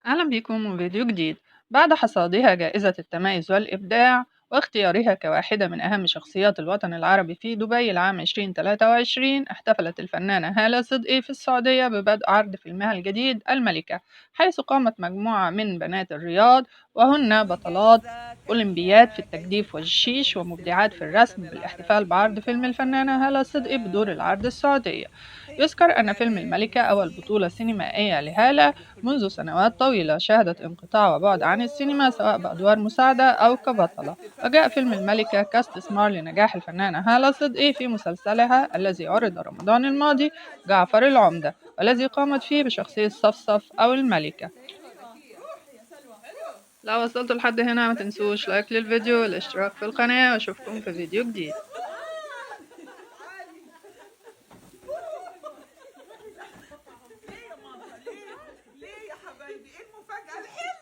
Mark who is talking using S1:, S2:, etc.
S1: أهلا بكم وفيديو جديد. بعد حصادها جائزة التميز والإبداع واختيارها كواحدة من أهم شخصيات الوطن العربي في دبي العام 2023، احتفلت الفنانة هالة صدقي في السعودية ببدء عرض فيلمها الجديد الملكة، حيث قامت مجموعة من بنات الرياض وهن بطلات أولمبياد في التجديف والشيش ومبدعات في الرسم بالاحتفال بعرض فيلم الفنانة هالة صدقي بدور العرض السعودية. يذكر أن فيلم الملكة أول بطولة سينمائية لهالة منذ سنوات طويلة، شهدت انقطاع وبعد عن السينما سواء بأدوار مساعدة أو كبطلة، وجاء فيلم الملكة كاستثمار لنجاح الفنانة هالة صدقي في مسلسلها الذي عرض رمضان الماضي جعفر العمدة، والذي قامت فيه بشخصية صفصف أو الملكة. لو وصلتوا لحد هنا ما تنسوش لايك للفيديو والاشتراك في القناة، واشوفكم في فيديو جديد.
S2: ليه يا ماما؟ ليه يا حبايبي؟ ايه المفاجأة؟